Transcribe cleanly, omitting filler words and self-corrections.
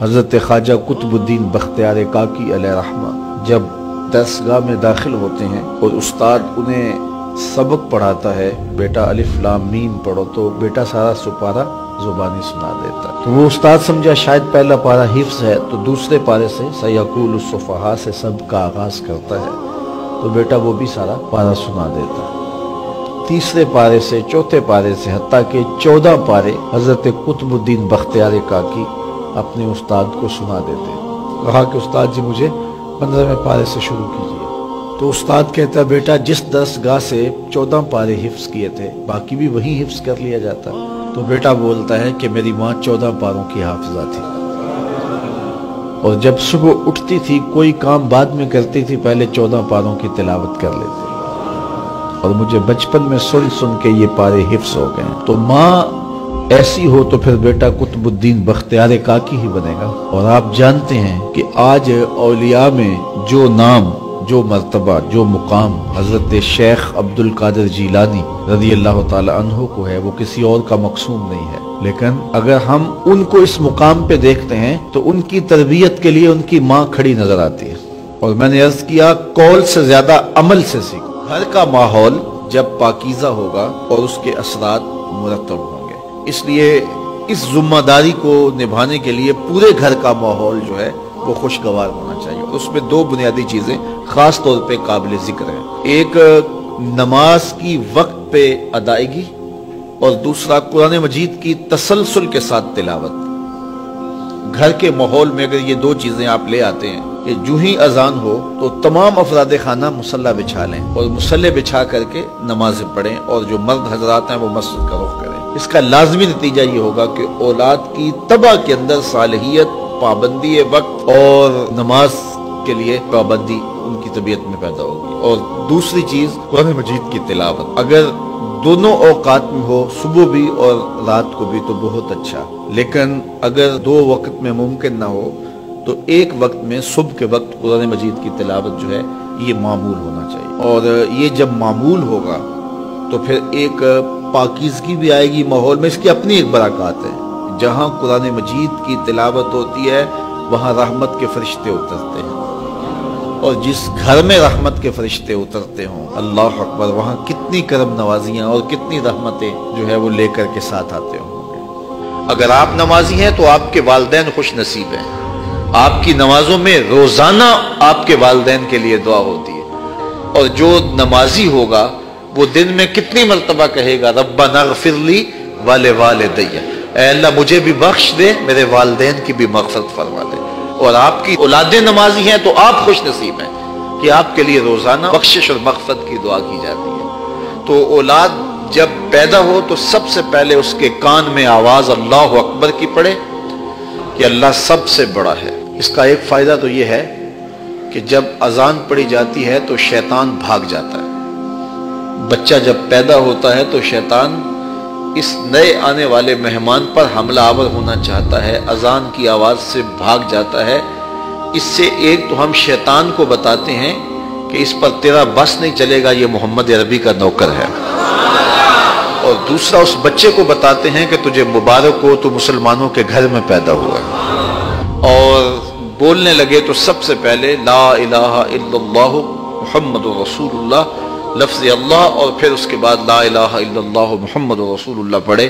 حضرت خواجہ قطب الدین بختیار کاکی علیہ رحمہ جب درسگاہ میں داخل ہوتے ہیں اور استاد انہیں سبق پڑھاتا ہے، بیٹا الف لام میم پڑھو، تو بیٹا سارا سپارہ زبانی سنا دیتا ہے۔ تو وہ استاد سمجھا شاید پہلا پارہ حفظ ہے، تو دوسرے پارے سے سیقول الصفحاء سے سب کا آغاز کرتا ہے، تو بیٹا وہ بھی سارا پارہ سنا دیتا ہے۔ تیسرے پارے سے چوتھے پارے سے حتیٰ کہ 14 پارے حضرت قطب الدین بختیار کاکی اپنے استاد کو سنا دیتے ہیں۔ کہا کہ استاد جی مجھے 15ویں پارے سے شروع کیجیے۔ تو استاد کہتا ہے بیٹا جس درسگاہ سے 14 پارے حفظ کیے تھے باقی بھی وہی حفظ کر لیا جاتا۔ تو بیٹا بولتا ہے کہ میری ماں 14 پاروں کی حافظہ تھی، اور جب صبح اٹھتی تھی کوئی کام بعد میں کرتی تھی، پہلے 14 پاروں کی تلاوت کر لیتی، اور مجھے بچپن میں سن سن کے یہ پارے حفظ ہو گئے۔ تو ماں ایسی ہو تو پھر بیٹا قطب الدین بختیار کاکی ہی بنے گا۔ اور آپ جانتے ہیں کہ آج اولیاء میں جو نام، جو مرتبہ، جو مقام حضرت شیخ عبد القادر جیلانی رضی اللہ تعالی عنہ کو ہے، وہ کسی اور کا مقسوم نہیں ہے، لیکن اگر ہم ان کو اس مقام پہ دیکھتے ہیں تو ان کی تربیت کے لیے ان کی ماں کھڑی نظر آتی ہے۔ اور میں نے عرض کیا قول سے زیادہ عمل سے سیکھو۔ گھر کا ماحول جب پاکیزہ ہوگا اور اس کے اثرات مرتب ہوں گے، اس لیے اس ذمہ داری کو نبھانے کے لیے پورے گھر کا ماحول جو ہے وہ خوشگوار ہونا چاہیے۔ اور اس میں 2 بنیادی چیزیں خاص طور پہ قابل ذکر ہیں، ایک نماز کی وقت پہ ادائیگی، اور دوسرا قرآن مجید کی تسلسل کے ساتھ تلاوت۔ گھر کے ماحول میں اگر یہ 2 چیزیں آپ لے آتے ہیں کہ جو ہی اذان ہو تو تمام افراد خانہ مصلی بچھا لیں اور مصلی بچھا کر کے نمازیں پڑھیں، اور جو مرد حضرات ہیں وہ مسجد کا رخ کریں، اس کا لازمی نتیجہ یہ ہوگا کہ اولاد کی طبع کے اندر صالحیت، پابندی وقت اور نماز کے لیے پابندی ان کی طبیعت میں پیدا ہوگی۔ اور دوسری چیز قرآن مجید کی تلاوت اگر دونوں اوقات میں ہو، صبح بھی اور رات کو بھی، تو بہت اچھا، لیکن اگر 2 وقت میں ممکن نہ ہو تو ایک وقت میں صبح کے وقت قرآن مجید کی تلاوت جو ہے یہ معمول ہونا چاہیے۔ اور یہ جب معمول ہوگا تو پھر ایک پاکیزگی بھی آئے گی ماحول میں، اس کی اپنی ایک برکات ہے۔ جہاں قرآن مجید کی تلاوت ہوتی ہے وہاں رحمت کے فرشتے اترتے ہیں، اور جس گھر میں رحمت کے فرشتے اترتے ہوں، اللہ اکبر، وہاں کتنی کرم نوازیاں اور کتنی رحمتیں جو ہے وہ لے کر کے ساتھ آتے ہوں گے۔ اگر آپ نمازی ہیں تو آپ کے والدین خوش نصیب ہیں، آپ کی نمازوں میں روزانہ آپ کے والدین کے لیے دعا ہوتی ہے، اور جو نمازی ہوگا وہ دن میں کتنی مرتبہ کہے گا ربنا اغفر لی ولوالدی، اے اللہ مجھے بھی بخش دے، میرے والدین کی بھی مغفرت فرما دے۔ اور آپ کی اولادیں نمازی ہیں تو آپ خوش نصیب ہیں کہ آپ کے لیے روزانہ بخشش اور مغفرت کی دعا کی جاتی ہے۔ تو اولاد جب پیدا ہو تو سب سے پہلے اس کے کان میں آواز اللہ اکبر کی پڑے کہ اللہ سب سے بڑا ہے۔ اس کا ایک فائدہ تو یہ ہے کہ جب اذان پڑھی جاتی ہے تو شیطان بھاگ جاتا ہے۔ بچہ جب پیدا ہوتا ہے تو شیطان اس نئے آنے والے مہمان پر حملہ آور ہونا چاہتا ہے، اذان کی آواز سے بھاگ جاتا ہے۔ اس سے ایک تو ہم شیطان کو بتاتے ہیں کہ اس پر تیرا بس نہیں چلے گا، یہ محمد عربی کا نوکر ہے، اور دوسرا اس بچے کو بتاتے ہیں کہ تجھے مبارک ہو، تو مسلمانوں کے گھر میں پیدا ہوا ہے۔ اور بولنے لگے تو سب سے پہلے لا الہ الا اللہ محمد رسول اللہ، لفظ اللہ، اور پھر اس کے بعد لا الہ الا اللہ محمد رسول اللہ پڑھے